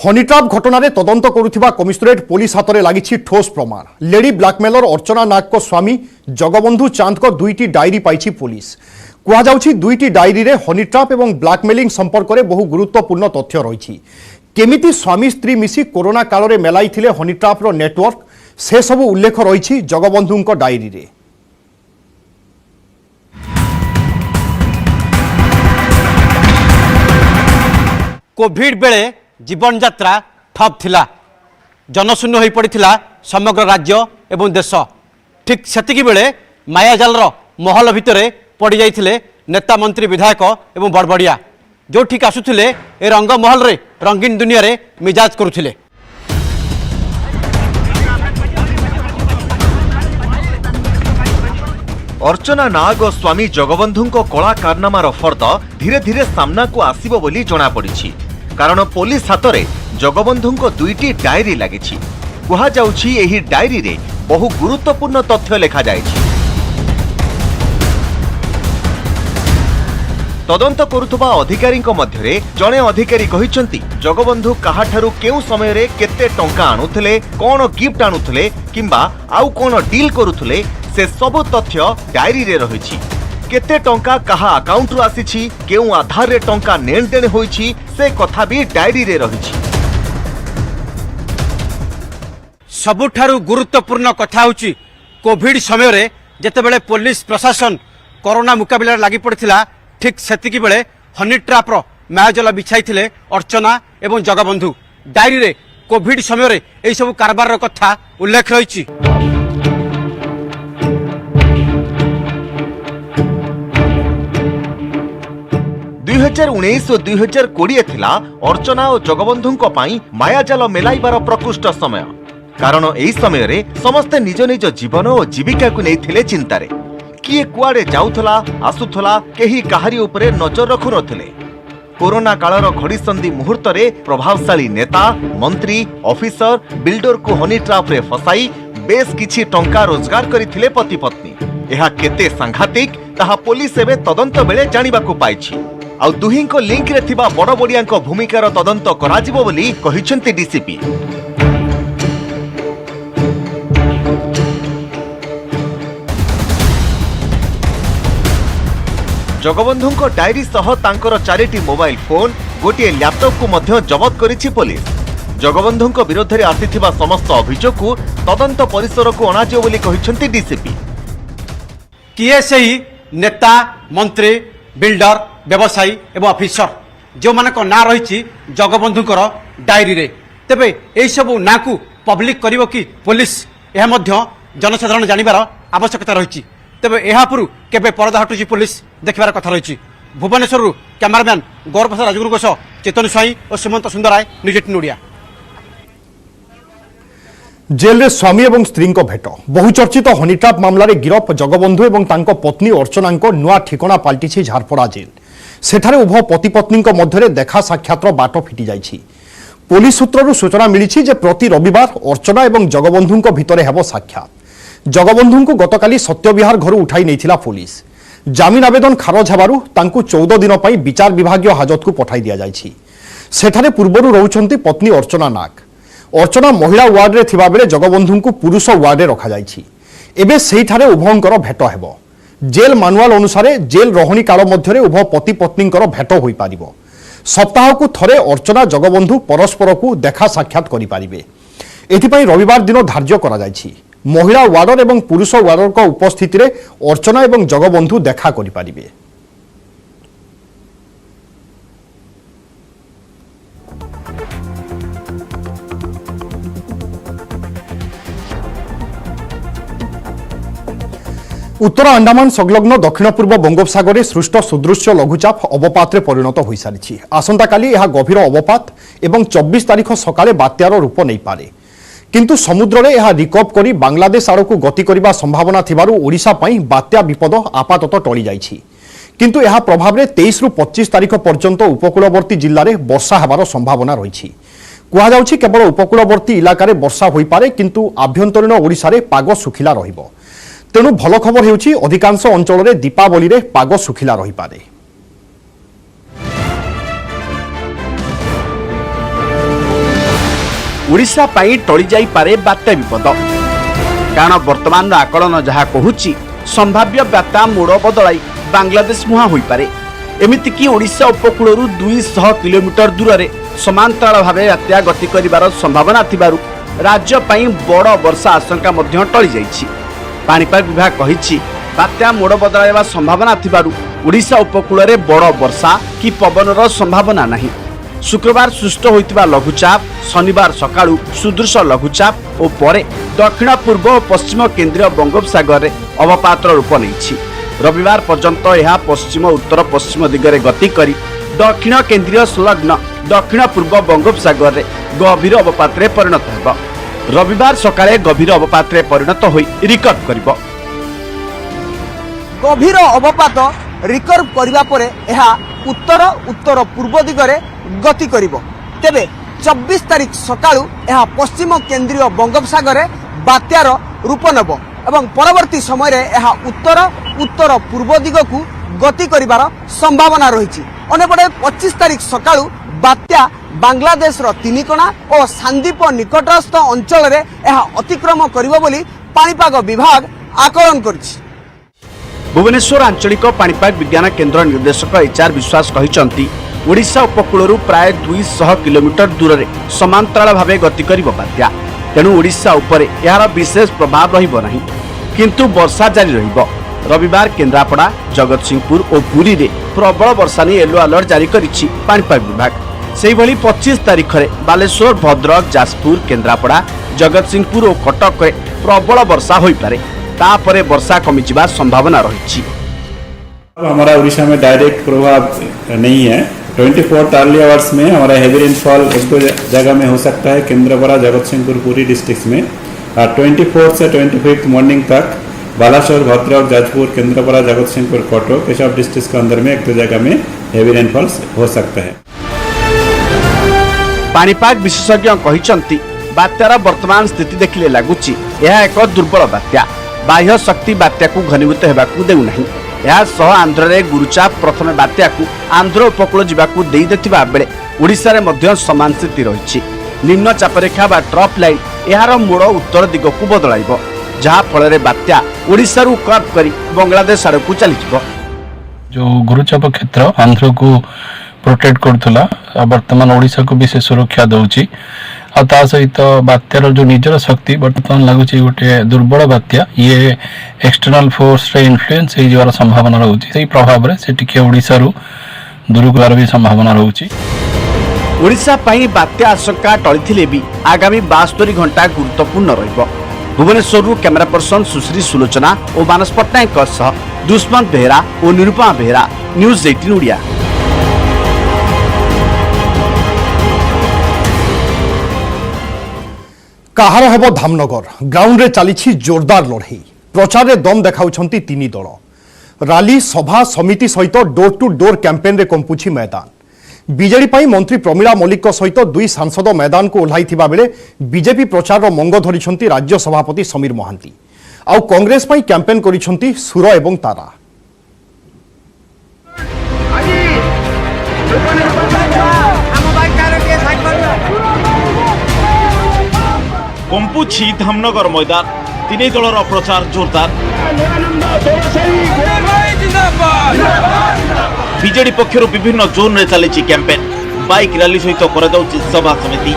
हनीट्राप घटन तदंत करुवा commissionerate police हाथ में लगी ठोस प्रमाण। लेडी ब्लाकमेलर अर्चना नाग को स्वामी जगबंधु चांद को दुईटी डायरी पाई पुलिस। कहुच्छी दुईटी डायरी रे हनीट्राप और ब्लाकमेलिंग संपर्क में बहु गुरुत्वपूर्ण तथ्य रही। केमिति स्वामी स्त्री मिसी कोरोना काल में मेलाई हनीट्राप नेटवर्क से सबू उल्लेख रही जगबंधु डायरी रे। कोविड बेले जीवन यात्रा ठप थिला, जनशून्य हो पड़ा समग्र राज्य एवं देश। ठीक सेतिकी बेले मायाजाल महल भितर पड़ जाइथिले नेता मंत्री विधायक एवं बड़बड़िया, जो ठीक आसुथिले ए रंग महल रे रंगीन दुनिया रे मिजाज करुथिले। अर्चना नाग और स्वामी जगबंधु कला कारनामार फर्द धीरे धीरे सामना को आसीबो बोली जना पड़िछि। कारण पुलिस हाथ में जगबंधु दुईटी डायरी लगी। कहुच्छी एही डायरी रे बहु गुरुत्वपूर्ण तथ्य लिखा जाए। तदंत करुवा अधिकारी मध्य जड़े अधिकारी कहिसेंती जगबंधु काहाठारु केउ समय रे केते टंका आणुथिले, कोन गिफ्ट आणुथिले किंबा आउ कोन डील करुथिले से सब तथ्य डायरी रे रहिछि। केते टंका कहा अकाउंट रु आसीछि, केउ आधार रे टंका लेन देन होइछि से कथा भी डायरी रे रहिछि। सबुठारु गुरुत्वपूर्ण कथा होछि कोविड समय रे जेतेबेले पुलिस प्रशासन कोरोना मुकाबिला लागि पड़थिला, ठीक सेतिकी बेले हनीट्राप रो मायाजल बिछाइथिले अर्चना एवं जगबंधु। डायरी रे कोविड समय रे एई सब कारबार रो कथा उल्लेख रहिछि। 2019 और 2020 थिला अर्चना और जगबंधु मायाजाल मेलाइबार प्रकृष्ट समय। कारण एही समय रे समस्ते निज निज जीवन और जीविका को नहीं चिंतारे। किए कुआडे जाउथला आसुथला, केही काहारी उपरे नजर रखु नथिले। कोरोना कालर घड़ीसंधि मुहूर्त रे प्रभावशाली नेता मंत्री ऑफिसर बिल्डर को हनीट्राप रे फसाई बेस किछि टंका रोजगार करिथिले पति पत्नी। एहा केते सांघातिक ताहा पुलिस एबे तदंत बेले जानिबा को पाइछि। आ दुहिंको लिंक रे थिबा बड़बड़ियांको भूमिकार तदंत कराजिबो बोली कहिसेंती डीसीपी। जगबंधु डायरी सह तांकर 4टी मोबाइल फोन, गोटे लैपटॉप को मध्य जबत करिछि पुलिस। जगबंधु विरोध में आसीथिबा समस्त अभियोग को तदंत परिसर को अणाजिबो बोली कहिसेंती डीसीपी। किए सही नेता मंत्री बिल्डर व्यवसायी एवं ऑफिसर जो मानक ना रही जगबंधुकर डायरी रे, तेबे एई सबु ना को पब्लिक करिवो कि पुलिस, यह मध्य जनसाधारण जानिबार आवश्यकता रही। तेबे एहा पुरु केबे परदा हटुची पुलिस देखबार कथा रही। भुवनेश्वर कैमरामैन गौर प्रसाद राजगुरु सह चेतन स्वाई और सुमंत सुंदराय, न्यूज 18 ओडिया। जेल रे स्वामी और स्त्री को भेट। बहुचर्चित हनीट्राप मामला रे गिरफ जगबंधु और तांको पत्नी अर्चना नुआ ठिकणा पलटि झारपड़ा जेल। सेठारे उभय पति पत्नी मध्य देखा साक्षात बाट फिटी जाइछि। पुलिस सूत्रु सूचना मिली जे प्रति रविवार अर्चना और जगबंधु भितर हेब साक्षात। जगबंधु को गतकाली सत्यविहार घर उठाई नहीं पुलिस। जामिन आवेदन खारज हेबारु तांकु 14 दिन पर विचार विभाग हाजत को पठाई दिया जाइछि। सेठारे पूर्वरु रहुछंती पत्नी अर्चना नाग। अर्चना महिला वार्ड रे थिबा बेले जगबंधु को पुरुष वार्ड रे रखा जाइछि। एबे सेठारे उभयंकर भेट हेबो। जेल मानुआल अनुसार जेल रहोनी काल मध्यरे उभय पति पत्नींकर भेट होई पारिबो। सप्ताह को थरे अर्चना जगबंधु परस्पर को देखा साक्षात करि पारिबे। एथिपई रविवार दिन धार्य करा जाइछि। महिला वार्डर एवं पुरुष वार्डर को उपस्थिति रे अर्चना एवं जगबंधु देखा करि पारिबे। उत्तर अंडमान संलग्न दक्षिण पूर्व बंगोपसागर में सृष्ट सुदृश्य लघुचाप अवपात परिणत हो सारी। आसंता काली यह गभीर अवपात एवं 24 तारीख सकाळे बात्यार रूप नहीं पारे, किंतु समुद्र में यह रिकव कर बांग्लादेश आड़ को गति करने संभावना थिबारु ओडिशा पई बात्या विपद आपातत टली जाइछि। किंतु यह प्रभाव में 23 रु 25 तारीख पर्यंत उपकूलवर्ती जिले में वर्षा होबार संभावना रही। कहुच्छी केवल उपकूलवर्ती इलाका में वर्षा हो पारे, किंतु आभ्यंतरीण ओडिशा रे पाग सुखिला रहिबो। तेणु भल खबर हेउछि अधिकांश अंचल में दीपावली रे पाग सुखिला रही पारे। ओडिशा पाई टळी जाई पारे बात्या विपद कारण वर्तमान आकलन जहाँ कहूची संभाव्य बात्या मोड़ बदलाई बांग्लादेश मुहां होई पारे एमितिकी ओडिशा उपकूल 200 किलोमीटर दूर में समांतराल भाव बात्या गति कर संभावना थिबारु राज्य पाई बड़ वर्षा आशंका मध्य टळी जाइछि। पाणीपाग विभाग कहिछि बात्या मोड़ बदलाइबा संभावना थिबारु ओडिशा उपकूल में बड़ वर्षा कि पवनर संभावना नहीं। शुक्रवार सृष्ट होइतिबा लघुचाप शनिवार सकाळु सुदृश लघुचाप और परे दक्षिण पूर्व और पश्चिम केंद्रीय बंगोपसागर में अवपातर रूप नहीं। रविवार पर्यंत यह पश्चिम उत्तर पश्चिम दिगरे गति करी दक्षिण केंद्रीय संलग्न दक्षिण पूर्व बंगोपसागर में गभीर अवपात परिणत होब। रविवार सकाळे गभीर अवपात परिणत होई रिकर्व करिब। गभीर अवपात रिकर्व करिबा परे एहा उत्तर उत्तर पूर्व दिगरे गति करिब। तेबे 24 तारिख सकाळु एहा पश्चिम केंद्रीय बंगोपसागर में बात्यार रूप नेब एवं परवर्ती समय रे एहा उत्तर उत्तर पूर्व दिगकू गति करिबार संभावना रही। अनेपटे 25 तारिख सकाळु बात्या बांग्लादेश रो तिनिकोना और सांदीप निकटस्थ अंचल रे एहा अतिक्रम करिबो बोली पाणीपाग विभाग आकलन करछि। भुवनेश्वर आंचलिक पाणीपाग विज्ञान केन्द्र निर्देशक HR विश्वास कहिसंती ओडिशा उपकूल प्राय 200 किलोमीटर दूर में समांतराल भाव गति कर बात्या तेणु ओडिशा उपरे यार विशेष प्रभाव रहिबो नहीं किंतु वर्षा जारी रहिबो। रविवार केन्द्रापड़ा जगतसिंहपुर और पुरी रे प्रबल वर्षा नहीं येलो अलर्ट जारी करिछि पाणीपाग विभाग। सेहि भली 25 तारिख रे बालेश्वर भद्रक जाजपुर केन्द्रापड़ा जगतसिंहपुर और कटक रे प्रबल वर्षा होई पारे तापरे वर्षा कमी जिबा संभावना रही। हमारा उड़ीसा में डायरेक्ट प्रभाव नहीं है। 24 अर्ली आवर्स में हमारा हेवी रेनफॉल एक दो जगह में हो सकता है केंद्रापड़ा जगतसिंहपुर पूरी डिस्ट्रिक्ट में। 24 से 25 मॉर्निंग तक बालासोर भद्रक जाजपुर केंद्रापड़ा जगतसिंहपुर कटक ये सब डिस्ट्रिक्ट के अंदर में एक दो जगह में हेवी रेनफॉल हो सकता है। पाणीपाग विशेषज्ञ कहिसंती बात्यार वर्तमान स्थिति देखिले लागुची यह एक दुर्बल बात्या बाह्य शक्ति बात्या को घनीभूत होगाकू देउ नहीं। यह सह आंध्र रे गुरुचाप प्रथम बात्या को आंध्र उपकूल जावाकू देई देथिबा बेले ओडिशा रे मध्य समान स्थिति रही। निम्न चापरेखा बा ट्रफ लाइन यार मोड़ उत्तर दिग को बदलाइब जहाँ फल रे बात्या ओडिशा रु कर्व करी बांग्लादेश आड़ को चली जिवो। जो गुरुचाप क्षेत्र आंध्र को प्रोटेक्ट करथुला वर्तमान ओडिशा को भी से सुरक्षा दउची आ ता सहित बात्यार जो निजर शक्ति वर्तमान लगुच गोटे दुर्बल बात्या ये एक्सटर्नल फोर्स रे इन्फ्लुएंस हो जवार संभावना रहुची से प्रभाव रे से टिके ओडिशा रु दूर कर भी संभावना रहुची। ओडिशा पाई बात्या आशंका टळिथिले भी आगामी 72 घंटा गुरुत्वपूर्ण रहिबो। भुवनेश्वर रु कैमरा पर्सन सुश्री सुलोचना और मानस पट्टनायक सह दुष्मंत बेहरा और निरुपमा बेहरा न्यूज 18 ओडिया। काहार हेब धामनगर ग्राउंड रे चली जोरदार लड़ई प्रचार रे दम देखाउछंती तीनी दल राली सभा समिति सहित डोर टू डोर कैंपेन रे कंपुछि मैदान। बीजेडी पाई मंत्री प्रमीला मल्लिक सहित दुई सांसद मैदान को ओह्लाई थिबा बेले बीजेपी प्रचार रो मंग धरिछंती राज्य सभापति समीर महांती आउ कांग्रेस पाई कैंपेन करिछंती सुर एवं तारा। कंपुछि धामनगर मैदान तीन दलर प्रचार जोरदार। बीजेडी पक्षर विभिन्न जोन रे चली कैंपेन बाइक रैली सहित कर सभा समिति।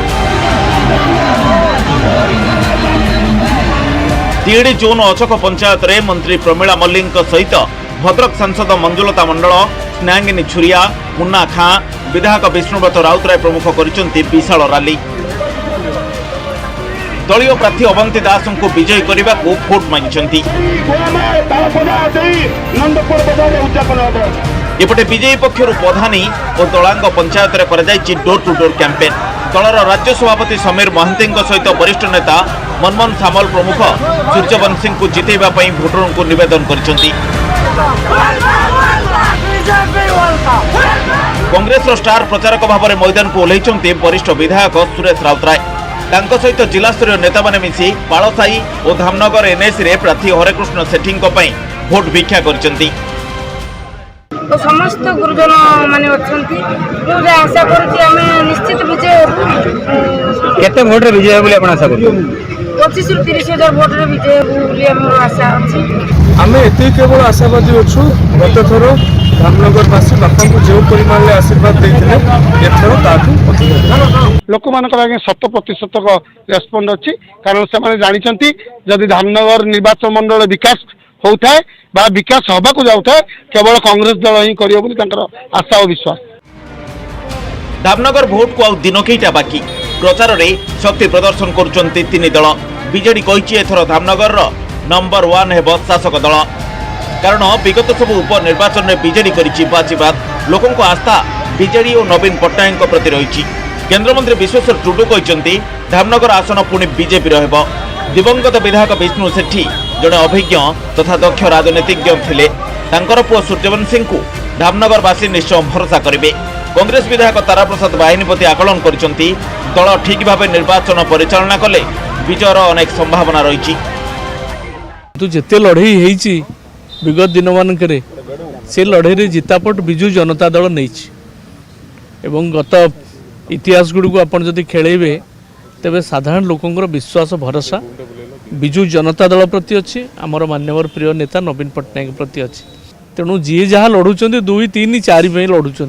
डीएडी जोन अचक पंचायत रे मंत्री प्रमीला मल्लिक सहित भद्रक सांसद मंजुलता मंडल स्नेहांगिनी छुरिया मुन्ना खां विधायक विष्णुव्रत राउतराय प्रमुख करिसंती विशाल रैली। दलीय प्रार्थी अवंती दास को विजयी करने को भोट मांगी। एपटे बीजेपी पक्षर प्रधानी और दलांग पंचायत रे डोर टू डोर कैंपेन। दलर राज्य सभापति समीर महांती सहित वरिष्ठ नेता मनमोहन सामल प्रमुख सूर्यवंशी को जितेबा भोटरों को निवेदन करिसेंती। कांग्रेस स्टार प्रचारक भाव में मैदान को ओह्लैछंती वरिष्ठ विधायक सुरेश राउतराय। तांको सहित जिला स्तरीय नेता माने मिसी पालसाई और धामनगर एनएसी रे प्रार्थी हरेकृष्ण सेठी भोट भिक्षा करिसेंती। ଓ ସମସ୍ତ ଗୁରୁଜନ ମାନେ ଅଛନ୍ତି। ମୁଁ ଯାହା ଆଶା କରୁଛି ଆମେ ନିଶ୍ଚିତ ବିଜୟ ହେବୁ। କେତେ ଭୋଟରେ ବିଜୟ ହେବ ବୋଲି ଆପଣ ଆଶା କରୁଛନ୍ତି? 25ରୁ 30,000 ଭୋଟରେ ବିଜୟ ହେବୁ ବୋଲି ଆମର ଆଶା ଅଛି। ଆମେ ଏତିକି କେବଳ ଆଶାବାଦୀ ଅଛୁ। ଗତ ଥର ଧାମନଗରବାସୀ ବାପାଙ୍କୁ ଯେଉଁ ପରିମାଣରେ ଆଶୀର୍ବାଦ ଦେଇଥିଲେ ଏଥର ତାଠୁ ଅଧିକ। ଲୋକମାନଙ୍କର ଆଜ୍ଞା 100% ରେସ୍ପଣ୍ଡ ଅଛି, କାରଣ ସେମାନେ ଜାଣିଛନ୍ତି ଯଦି ଧାମନଗର ନିର୍ବାଚନ ମଣ୍ଡଳ ବିକାଶ ହେଉଥାଏ ବା ବିକାଶ ହେବାକୁ ଯାଉଥାଏ କେବଳ କଂଗ୍ରେସ ଦଳ ହିଁ କରିବ ବୋଲି ତାଙ୍କର ଆଶା ଓ ବିଶ୍ୱାସ। धामनगर भोट को आउ दिन कईटा बाकी प्रचार रे शक्ति प्रदर्शन करुचंती तीन दल। बीजेडी कहिछि एथर धामनगर नंबर 1 हेब शासक दल, कारण विगत सब उपनिर्वाचन में बीजेडी करिछि बाजीबाद। लोकंको आस्था बीजेडी और नवीन पट्टनायक प्रति रहिछि। केंद्रमंत्री विश्वेश्वर टुडू कहिसंती धामनगर आसन पुणी बीजेपी रहब। दिवंगत विधायक विष्णु सेठी जड़े अभिज्ञ तथा दक्ष राजनीतिज्ञ थिले। तांकर पुओ सूर्यवंशी को धामनगरवासी निश्चय भरोसा करेंगे। कांग्रेस विधायक ताराप्रसाद बाहिनीपति आकलन करिसंती दल ठीक भाव निर्वाचन परिचालना कले विजयर अनेक संभावना रही। तो जिते लड़ई होईची विगत दिन मानकरे से लड़ई जितापट बिजु जनता दल नहीं एवं गत इतिहास गुड़ को आपन जदि खेलेबे तेबे साधारण लोकंकर विश्वास भरोसा बिजु जनता दल प्रति अच्छी, आमर मान्यवर प्रिय नेता नवीन पट्टनायक प्रति अच्छी। तेणु जी जहाँ लड़ुंट 2, 3, 4 लड़ुंट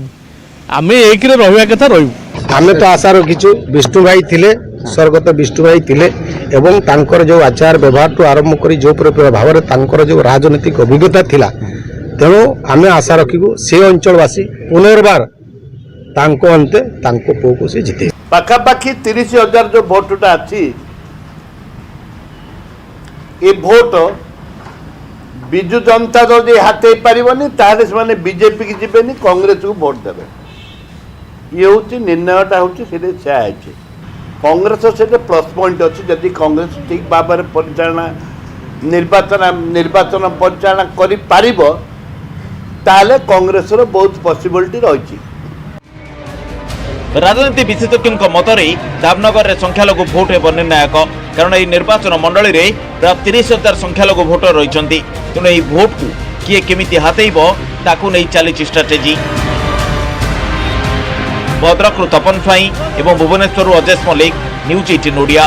आमे एक रे रहिया कथा रहू। आमे तो आशा रखीचु विष्णु भाई थिले, स्वर्गत विष्णु भाई थिले एवं तांकर जो आचार व्यवहार टू आरंभ करी जो भाव में तांकर जो राजनीतिक अभिज्ञता थिला, तेणु आमे आशा रखिबु से अंचलवासी पुनर्बार तांको अंते तांको पुओ को से जिते। पाखापाखि 30,000 जो भोटटा अच्छी ये भोट विजु जनता दल जो हाथ पारनी ताहले से बीजेपी की जीवेनि कांग्रेस को भोट देवे। ये हूँ निर्णयटा हूँ कांग्रेस से प्लस पॉइंट अच्छी। जदि कांग्रेस ठीक भाव में परिचालना निर्वाचन परिचालना करि पारिबो ताहले कांग्रेस रो बहुत पॉसिबिलिटी रही। राजनीति विशेषज्ञों मतरे धामनगर में संख्यालघु भोट हेब निर्णायक, कारण यह निर्वाचन मंडली में प्राय 30,000 संख्यालघु भोटर रही। तेणु यह भोट को किए केमिति हाथेब ताकू नहीं चली स्ट्राटेजी। भद्रक तपन स्वाई और भुवनेश्वर अजेश मल्लिक, न्यूज 18 ओडिया।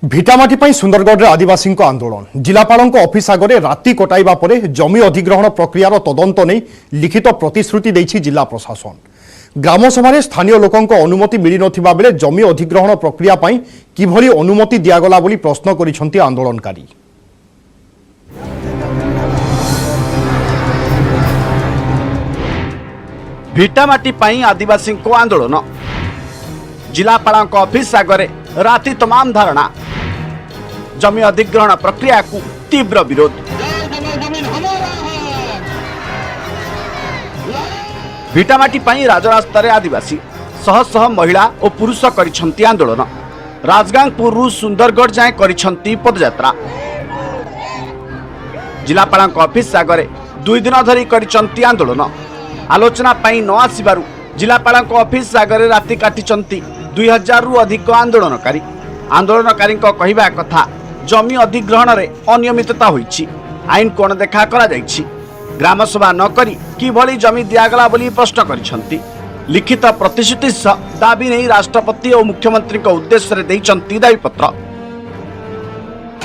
भिटामाटी पर सुंदरगढ़ आदिवासी आंदोलन। जिलापाल ऑफिस आगे राति कटाइबा परे जमी अधिग्रहण प्रक्रियार तदंत नहीं लिखित प्रतिश्रुति देछि जिला प्रशासन। ग्रामसभा स्थानीय लोकंक अनुमति मिली नथिबा बेले जमी अधिग्रहण प्रक्रिया पई किभली अनुमति दियागला बोली प्रश्न करिसंती आंदोलनकारी। भिटामाटी पाई आदिवासी आंदोलन। जिलापाल ऑफिस आगे राति तमाम धारणा। जमी अधिग्रहण प्रक्रिया को तीव्र विरोध। भिटामाटी पाई राजरास्तार आदिवासी शह शह महिला और पुरुष करिसंती आंदोलन। राजगांगपुर सुंदरगढ़ जाए करिसंती पदयात्रा। जिलापाल ऑफिस आगे 2 दिन धरी करिसंती आंदोलन। आलोचना पाई न आसिबारु जिलापाल ऑफिस आगे राति काटिचंती 2000 रु अधिक आंदोलनकारी। आंदोलनकारी कहवा कथा जमी अधिग्रहण रे अनियमितता होईछि, आईन कोण देखा करा जाईछि। ग्रामसभा न करी किभली जमी दियागला बोली प्रश्न करिसंती। लिखित प्रतिश्रुति दाबी नहीं राष्ट्रपति और मुख्यमंत्री उद्देश्य देइचंती दाबीपत्र।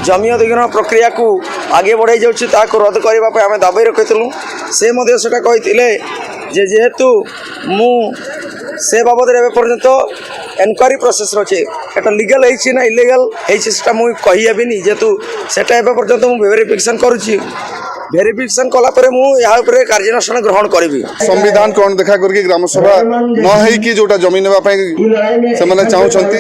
जमी अधिग्रहण प्रक्रिया को आगे बढ़ाई जाउछि ताको रद्द करबा पे आमे दाबी रखितलु। से मध्य सेटा कहिथिले जे जेहेतु मु से बाबद रे पर्यंत एनक्वारी प्रोसेस रछे एटा लीगल है ना इलीगल है सेटा मु कहि हेबिनी जेतु सेटा एबे पर्यंत मु वेरिफिकेशन करूछि। वेरिफिकेशन कला परे मु या ऊपर कार्यानुष्ठान ग्रहण करिवि। संविधान कोन देखा करके ग्रामसभा न है कि जोटा जमीन नेबा पई से माने चाहउछंती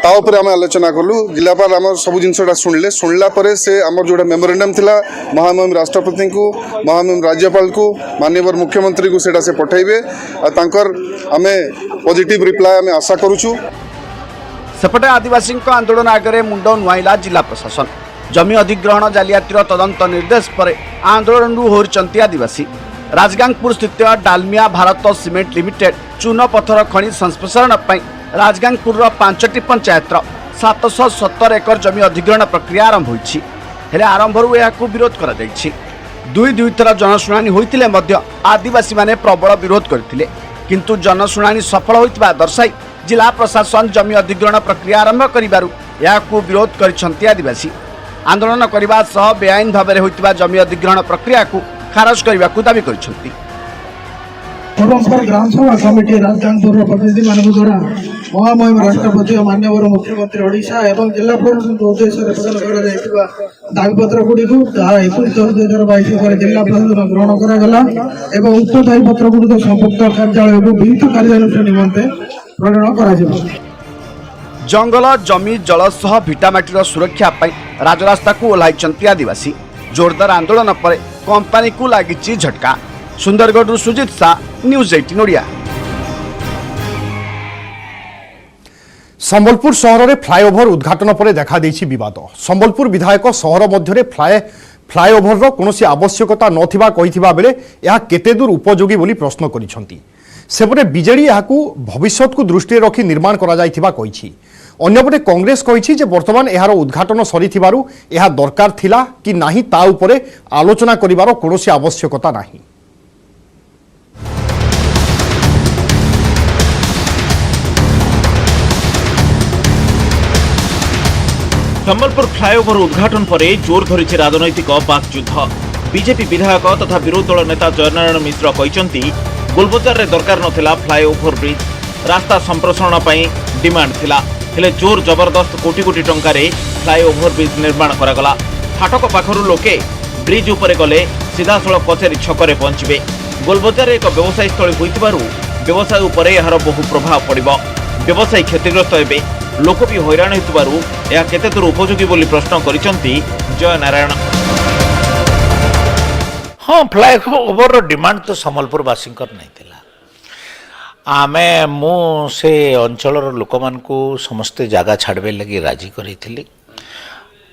ता ऊपर हम आलोचना करलु। जिलापाल हमर सब जिनसटा सुनला परे से हमर जोटा मेमोरेंडम थिला महामहिम राष्ट्रपति को महामहिम राज्यपाल को माननीय मुख्यमंत्री को सेटा से पठाइबे आ तांकर हमें पॉजिटिव रिप्लाई हमें आशा करूछु। सेपटे आदिवासी आंदोलन आगे मुंड नुआइला जिला प्रशासन। जमी अधिग्रहण जालियातीर तदंत निर्देश पर आंदोलन होरचंती आदिवासी। राजगांगपुर स्थित डालमिया भारत सीमेंट लिमिटेड चून पत्थर खनि संस्प्रसारण पर राजगांगपुर 5टी पंचायतर 770 एकर जमी अधिग्रहण प्रक्रिया आरंभ होईछि। हेले आरंभरू यह विरोध करा जायछि। दुई थर जनशुणाणी होइतिले मध्य आदिवासी माने प्रबल विरोध करथिले, किंतु जनशुणाणी सफल होइतबा दर्शाई जिला प्रशासन जमी अधिग्रहण प्रक्रिया आरंभ करिबारु याकू विरोध करिसंती आदिवासी। आंदोलन करबा सह बेआईन भाबरे होइतबा जमी अधिग्रहण प्रक्रिया को खारज करबाकू दाबी करिसंती। ग्राम सभा कमिटी राजधानीपुर प्रतिनिधि मान द्वारा महामहिम राष्ट्रपति और माननीय मुख्यमंत्री ओडिशा एवं जिला प्रशासन उद्देश्य प्रदान दाबीपत्र गुड़ी 21/2022 जिला प्रशासन ग्रहण करागला एवं उक्त दाबीपत्र गुड़ी संपुक्त कार्यालय को विहित कार्यानुष्ठान निमंते प्रेरण करा। जंगल जमी जल सह भिटामाटीर सुरक्षा पाई राजरास्ता को ओह्लाइचंती आदिवासी। जोरदार आंदोलन पर कंपनी को लागिची झटका। सुंदरगढ़ सुजित शाह, न्यूज 18 ओडिया। संबलपुर सहर में फ्लाईओवर उद्घाटन पर देखा देछि विवाद। संबलपुर विधायक सहर मध्य फ्लाईओवर कौनसी आवश्यकता नथिबा कहिथिबा बेले यह केते दूर उपयोगी बोली प्रश्न करिसंती। सेपटे बीजेडी यहाकू भविष्यत को दृष्टि रखी निर्माण करा जाइथिबा कहिछि। अन्यपटे कांग्रेस कहिछि जे वर्तमान एहार उद्घाटन सरिथिबारु एहा दरकार थिला कि नाही ता उपरे आलोचना करिबार कौनसी आवश्यकता नाही। संबलपुर फ्लाईओवर उद्घाटन पर जोर धरी राजनैतिक बाकयुद्ध। बीजेपी विधायक तथा विरोधी दल नेता जयनारायण मिश्र कहते गोलबजार रे दरकार नथिला फ्लाईओवर ब्रिज, रास्ता संप्रसारण पई डिमांड थिला, हेले जोर जबरदस्त कोटी कोटी टंकार फ्लाईओवर ब्रिज निर्माण करागला। फाटक पाखरु लोके ब्रिज उपरे गले सीधासल कचेरी छकरे पहुंचबे। गोलबजार एक व्यवसायी स्थली होइतिबारु व्यवसाय उपरे यार बहु प्रभाव पड़िबो। व्यवसायी क्षतिग्रस्त हेबे, लोक भी हैरान होइतिबारु या केते दूर उपयोगी बोली प्रश्न करिसंती जयनारायण। हाँ, फ्लाईओवर डिमांड तो संबलपुरवासी नहीं थिला। आमे मु से अंचल लोक मान को समस्ते जगह छाड़बे लगी राजी करी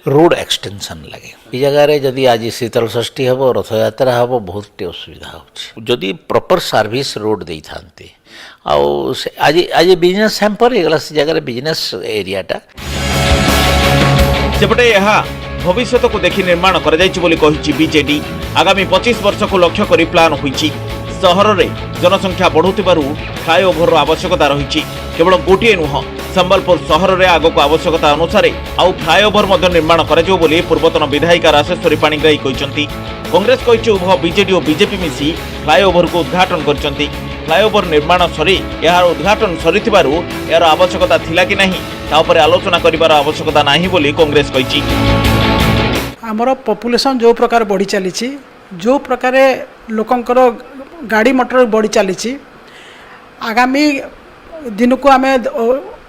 रोड एक्सटेंशन लगे। ये जगह जदि आज शीतल षष्ठी हम रथ यात्रा हम बहुत असुविधा होदी प्रॉपर सर्विस रोड दे था आज आज बिजनेस हैम्पर हो से जगह बिजनेस एरियाटा। सेपटे यह भविष्य को देखि निर्माण कर बीजेडी। आगामी 25 वर्ष को लक्ष्य कर प्लान होइछि। सहर रे जनसंख्या बढ़ुतिबारु फ्लाईओवर आवश्यकता रही। केवल गोटे नुह, संबलपुर सहर रे आगो को आवश्यकता अनुसार आउ फ्लाईओवर मध्य निर्माण कराजियो बोली पूर्वतन विधायिका राजेश्वरी पाणिग्राही कहते। कांग्रेस कहिछि उभय बीजेडी और बीजेपी मिसी फ्लाईओवर को उद्घाटन करछंती। फ्लाईओवर निर्माण सरी यार उद्घाटन सरीथिबारु यार आवश्यकता थिला कि नहीं ता उपर आलोचना करिबार आवश्यकता नाही बोली कांग्रेस कहिछि। हमर पॉपुलेशन जो प्रकार बढ़ी चली, जो प्रकार लोकंकर गाड़ी मोटर बढ़ी चली, आगामी दिन को आम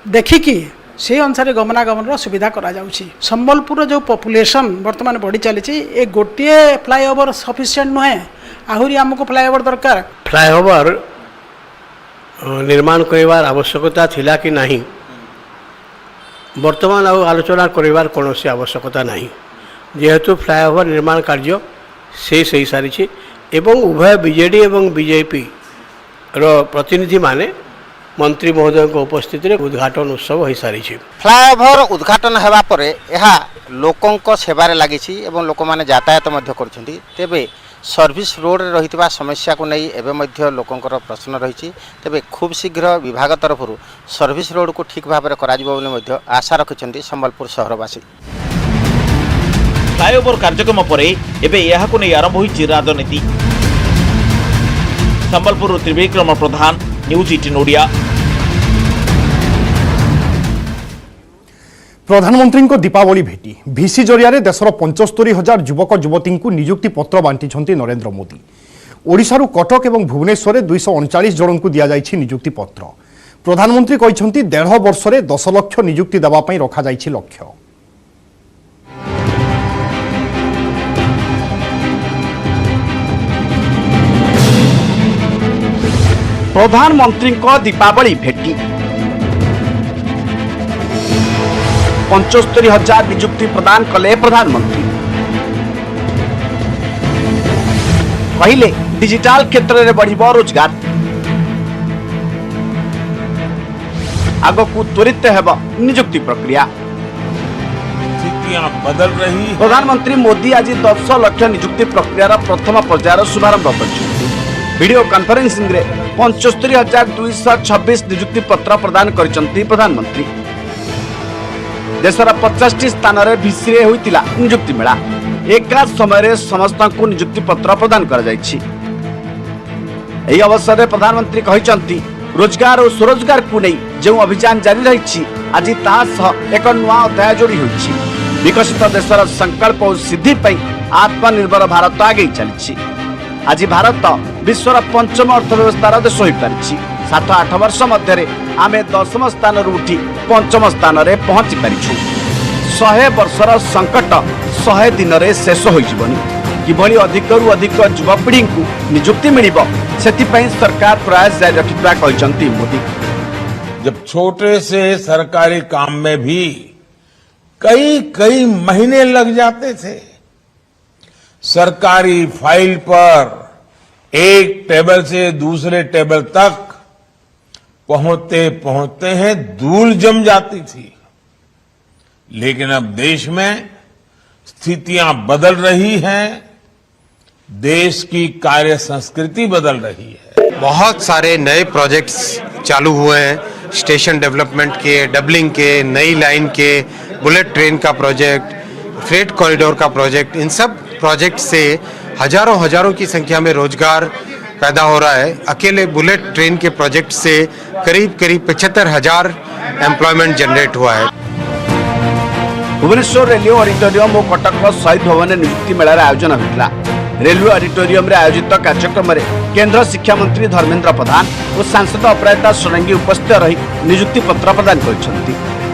देखिकी से अनुसार गमनागमन सुविधा करा जाउछि। संबलपुर जो पॉपुलेशन वर्तमान बढ़ी चली ए गोटे फ्लाईओवर सफिशिएंट नुहे, आहुरी आमको फ्लाईओवर दरकार। फ्लाईओवर निर्माण करिवार आवश्यकता थिला कि नहीं वर्तमान आलोचना करिवार कोनोसी आवश्यकता नहीं, जेहेतु फ्लाईओवर निर्माण कार्य से सही सारी एवं उभय बीजेडी एवं बीजेपी रो प्रतिनिधि माने मंत्री महोदय उपस्थित उद्घाटन उत्सव हो सारी। फ्लाईओवर उद्घाटन होगा पर यह लोकों सेवार लगी एवं लोक मैंने यातायात करछंती। तेबे सर्विस रोड रही समस्या को नहीं एवं लोकंर प्रश्न रही। तेबे खूब शीघ्र विभाग तरफ सर्विस रोड को ठीक भाव में आशा रखिंट संबलपुर सहरवासी। फ्लाईओवर कार्यक्रम पर एबे यहाकु नै आरंभ होइछि राजनीति। संबलपुर त्रिविक्रम प्रधान, न्यूज 18 ओडिया। प्रधानमंत्री दीपावली भेटी भिसी जरिया देशर 75,000 युवक युवती को नियुक्ति पत्र बांटी नरेंद्र मोदी। ओडिशारू कटक और भुवनेश्वर 239 जन को दि जाइछि नियुक्ति पत्र। प्रधानमंत्री कहते 1.5 वर्ष में 10 लाख नियुक्ति देवाई रखा जाइछि लक्ष्य। प्रधानमंत्री दीपावली भेटी 75,000 नियुक्ति प्रदान कले प्रधानमंत्री। कहले डिजिटल क्षेत्र में बढ़िबो रोजगार, आगो को त्वरित हेब नियुक्ति प्रक्रिया। स्थितियां बदल रही हैं। प्रधानमंत्री मोदी आज 10 लाख नियुक्ति प्रक्रियार प्रथम पर्यायर शुभारंभ कर वीडियो कॉन्फ्रेंसिंग रे 75,226 नियुक्ति पत्र प्रदान करिसंती प्रधानमंत्री। देशर 50 स्थान रे भिसिरे होइतिला नियुक्ति मेला एका समय रे समस्त को नियुक्ति पत्र प्रदान कर जाइछि। एही अवसर रे प्रधानमंत्री कहिसंती रोजगार और स्वरोजगार को नहीं जो अभियान जारी रही आज एक नुआ अध्याय जोड़ी होइछि। विकसित देशर संकल्प और सिद्धि पई आत्मनिर्भर भारत आगे चली। आज भारत विश्वर पंचम अर्थव्यवस्थार देश हो पारिछि। 7-8 वर्ष मध्य आम 10म स्थान उठी 5म स्थान रे पहुंची पारिछु। 100 वर्षर संकट 100 दिन रे शेष होइजिबनी। किभली अधिकरू अधिक युवपीढ़ी को नियुक्ति मिलिब सेथिपई सरकार प्रयास जारी रखिबा कहिसंती मोदी। जब छोटे से सरकारी काम में भी कई महीने लग जाते थे, सरकारी फाइल पर एक टेबल से दूसरे टेबल तक पहुंचते पहुंचते हैं धूल जम जाती थी। लेकिन अब देश में स्थितियां बदल रही हैं, देश की कार्य संस्कृति बदल रही है। बहुत सारे नए प्रोजेक्ट्स चालू हुए हैं, स्टेशन डेवलपमेंट के, डबलिंग के, नई लाइन के, बुलेट ट्रेन का प्रोजेक्ट, फ्रेट कॉरिडोर का प्रोजेक्ट। इन सब प्रोजेक्ट से हजारों की संख्या में रोजगार पैदा हो रहा है। अकेले बुलेट ट्रेन के प्रोजेक्ट से करीब 75,000 एम्प्लॉयमेंट जनरेट हुआ है। भुवनेश्वर रेलवे ऑडिटोरियम और कटक शहीद भवन नियुक्ति मेलार आयोजन होता। रेलवे ऑडिटोरियम रे आयोजित कार्यक्रम में केंद्र शिक्षा मंत्री धर्मेंद्र प्रधान और सांसद अपराजिता षडंगी उपस्थित रही नियुक्ति पत्र प्रदान कर।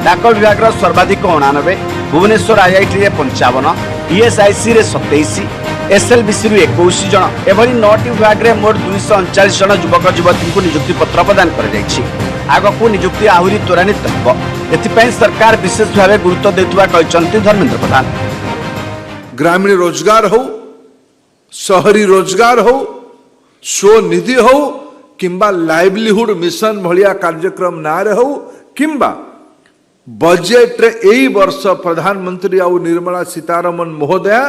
डाक विभाग सर्वाधिक 89, भुवनेश्वर आईआईटी रे 55, ईएसआईसी रे 27, एसएलबीसी 21 जन एभली 9टी विभाग रे मोट 239 जन युवक युवती को नियुक्ति पत्र प्रदान कर जाइछि। आगकू नियुक्ति आहुरी त्वरान्वित होब, एथिपई सरकार विशेष भाव गुरुत्व देउथबा कहिसंती धर्मेंद्र प्रधान। ग्रामीण रोजगार हो, शहरी रोजगार हो, स्वनिधि हो किंबा लाइवलीहुड मिशन भलिया कार्यक्रम नारे हो किंबा बजेट रे एई वर्ष प्रधानमंत्री आ निर्मला सीतारमण महोदया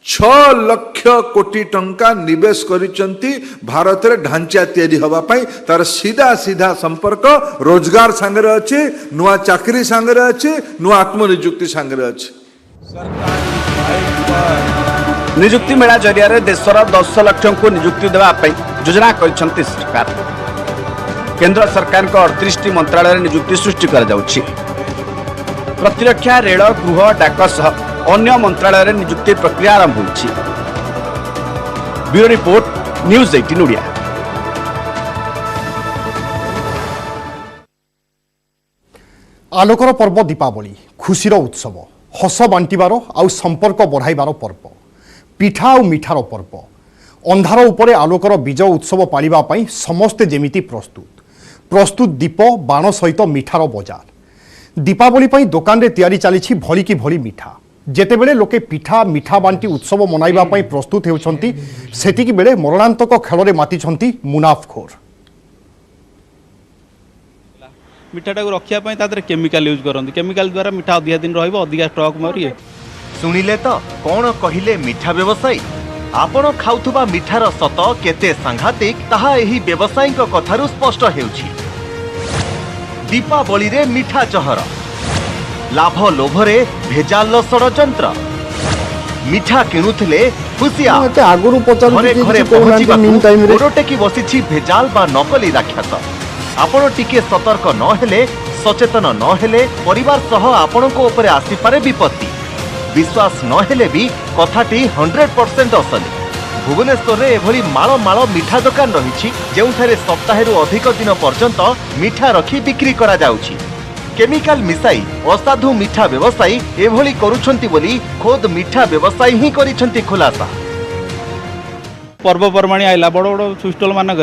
6 लाख कोटी टंका निवेश करिसंती भारत रे ढांचा तैयारी हवा पई। तार सीधा सीधा संपर्क रोजगार संगे अछि, नुआ चाकरी संगे अछि, नुआ आत्मनियुक्ति संगे अछि। नियुक्ति मेला जरिया देशर 10 लाख को नियुक्ति देवा योजना करिसंती सरकार। केंद्र सरकार को 38 मंत्रालय नियुक्ति सृष्टि कर जाउछि। प्रतिरक्षा, रेल, गृह, डाक सह अन्य मंत्रालय नियुक्ति प्रक्रिया आरंभ होइछि। Bureau report, news 18 Odia. आलोकर पर्व दीपावली खुशीर उत्सव, हस बांटिबार आउ संपर्क बढ़ाइबार पर्व, पिठा और मिठार पर्व। अंधार उपरे आलोकर विजय उत्सव पालिबा पई समस्ते जेमिति प्रस्तुत दीप बाण सहित मिठार बजार। दीपावली पई दुकान रे तैयारी चली भली की भली मिठा। जेतेबेले लोके पिठा मिठा बांटी उत्सव मनाइबा पई प्रस्तुत हेउछंती, सेतिकी बेले मरणांतक खेल मातिछंती मुनाफखोर। मिठाटा को रखिया पई तादरे केमिकल यूज करंती। केमिकल द्वारा मिठा अधिक दिन रहइबो, अधिक स्टॉक मरिए। सुनिले तो कौन कहिले मिठा व्यवसायी आपण खाउथुबा मिठार सत केते सांघातिक ताहा एही व्यवसायी कथारु स्पष्ट हेउछि। दीपावली रे मिठा चहर, लाभ लोभरे भेजाल षड़यंत्र। मिठा किणुथिले खुशिया आगुरु घरे घरे पहुंचिबाकु टेकी बसिछि भेजाल बा नकली राक्षस। आपण टिके सतर्क न हेले, सचेतन न हेले परिवार सह आपणको ऊपर आसी पारे विपत्ति। विश्वास न हेले भी कथाटी 100% असली। भुवनेश्वर रे एभली माळ माळ मिठा दुकान रहिछि जेउठारे सप्ताहेरु अधिक दिन पर्यंत मिठा रखी बिक्री करा जाउछि। केमिकल मिसाई असाधु मिठा व्यवसायी एभली करूछंती बोली खोद मिठा व्यवसायी ही करिछंती खुलासा। पर्वपर्वाणी आइला बड़ बड़ सुस्टल मानक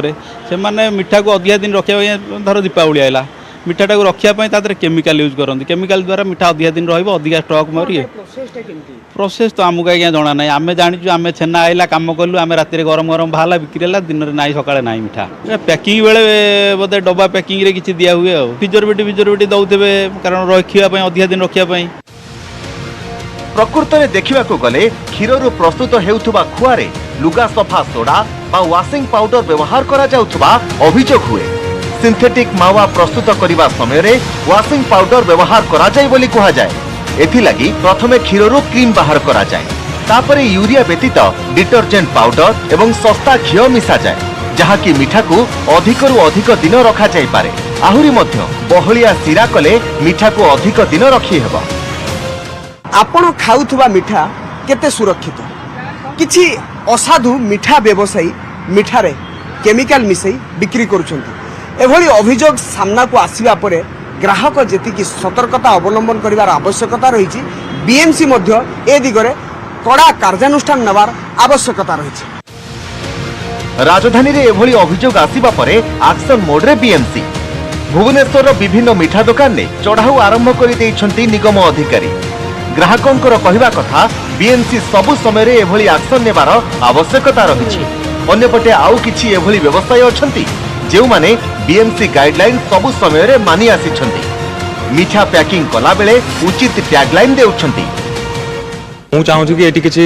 से मिठा को अधिक दिन रखा, धर दीपावली आइला मिठाटा को रखापी तादरे केमिकल यूज करते। केमिकल द्वारा मिठा अधिक दिन रधिक स्टॉक मरिए। प्रोसेस तो आमको आज्ञा जना ना, आम जाचु आम छेना आइला कम कलु, आम राति गरम गरम बाहर बिक्री है, दिन में ना सका ना मिठा। पैकिंग बेले बोधे डब्बा पैकिंग किसी दिया हुए, प्रिजर्वेटिव दौथे कारण रखापी अधिक दिन रखापी। प्रकृतरे देखिबाकू गले क्षीररू प्रस्तुत हेउथुबा खुआरे लुगा सफा सोडा बा वाशिंग पाउडर व्यवहार करा जाउथुबा अभियोग हुए। सिंथेटिक मावा प्रस्तुत करिबा समय रे वाशिंग पाउडर व्यवहार करा जाय बोली कहा जाय। एथिलागी प्रथमे क्षीररू क्रीम बाहर करा जाय, तापरे यूरिया व्यतीत डिटर्जेंट पाउडर एवं सस्ता घिओ मिसा जाय, जहाँकि मिठा को अधिकरू अधिक दिन रखा जाय पारे। आहुरी मध्य बहलिया सिरा कले मिठा को अधिक दिन रखी हेबो। आपण खाउथुबा मिठा केते सुरक्षित? किछि असाधु मिठा व्यवसायी मिठारे केमिकल मिसई बिक्री करुछंती। एभली अभियोग सामना को आसीबा परे ग्राहक जेतिकी सतर्कता अवलंबन करिवार आवश्यकता रहिछि, बीएमसी मध्य ए दिगरे कड़ा कार्यानुष्ठान नेबार आवश्यकता रहिछि। राजधानी रे एभली अभियोग आसीबा परे एक्शन मोड रे बीएमसी भुवनेश्वर विभिन्न मिठा दुकान ने चढ़ाऊ आरंभ कर देइछंती निगम अधिकारी। ग्राहकंकर कहिबा कथा बीएमसी सबु समय रे एभली एक्शन नेबार आवश्यकता रहिछि। अन्यपटे आउ किछि एभली व्यवसायी अछंती जेउ माने बीएमसी गाइडलाइन सबु समय रे मानि आसिछंती। मिठा पैकिंग कला बेले उचित टैगलाइन देउछंती। मु चाहूँ कि एटी किछि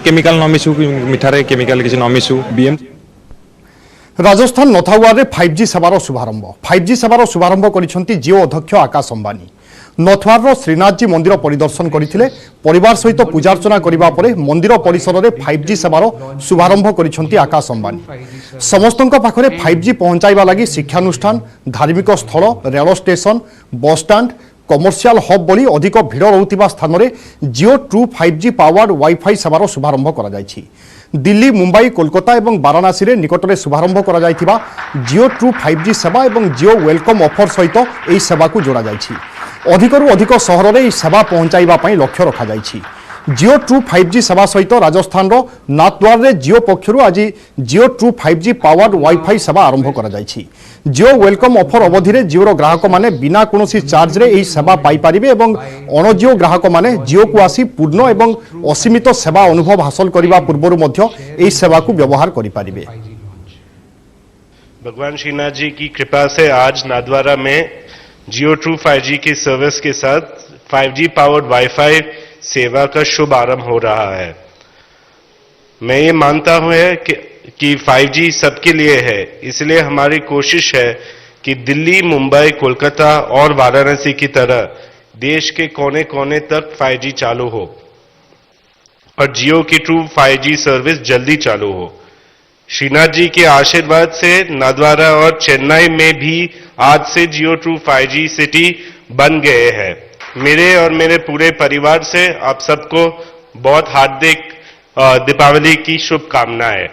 केमिकल न मिसु, मिठारे केमिकल किछि न मिसु। बीएमसी राजस्थान नथाउआरे 5G सेवार शुभारंभ 5G सेवार शुभारंभ करिसेंती जिओ अध्यक्ष आकाश अंबानी। नथुआर श्रीनाथजी मंदिर परिदर्शन करथिले। परिवार सहित पूजार्चना करिबा परे मंदिर परिसर में 5G सेवार शुभारंभ करिसेंती आकाश अंबानी। समस्तଙ୍କ पाखरे 5G पहुंचाइबा लागि शिक्षानुष्ठान, धार्मिक स्थल, rail station, bus stand, commercial hub भली अधिक भिड़ रहुथिबा स्थान रे Jio true 5G powered wifi सेवार शुभारंभ करा जायछि। दिल्ली, मुंबई, कोलकाता और वाराणसी रे निकट में शुभारंभ करा जायथिबा जिओ ट्रू 5G सेवा और जिओ वेलकम ऑफर सहित यह सेवा को जोड़ा जायछि। अधिकरू अधिक सहर में सेवा पहुंचाइबा पई लक्ष्य रखा जायछि। जिओ ट्रू 5G सेवा सहित राजस्थान रो नाथद्वार रे जिओ पक्षरु आज Jio true 5G powered wifi सेवा आरंभ करा जायछि। जिओ वेलकम ऑफर अवधि रे जिओ रो ग्राहक माने बिना कोनोसी चार्ज रे एही सेवा पाई परिबे एवं अणजिओ ग्राहक माने जिओ को आसी पूर्ण एवं असीमित सेवा अनुभव हासिल करिबा पूर्वरु मध्य एही सेवा को व्यवहार करि परिबे। भगवान श्रीनाथ जी की कृपा से आज नाथद्वारा में जिओ ट्रू 5G की सर्विस के साथ 5G पावर्ड वाईफाई सेवा का शुभ आरंभ हो रहा है। मैं ये मानता हूं कि 5G सबके लिए है, इसलिए हमारी कोशिश है कि दिल्ली, मुंबई, कोलकाता और वाराणसी की तरह देश के कोने कोने तक 5G चालू हो और जियो की ट्रू 5G सर्विस जल्दी चालू हो। श्रीनाथ जी के आशीर्वाद से नाथद्वारा और चेन्नई में भी आज से जियो ट्रू 5G सिटी बन गए हैं। मेरे और मेरे पूरे परिवार से आप सबको बहुत हार्दिक दीपावली की शुभकामनाएं।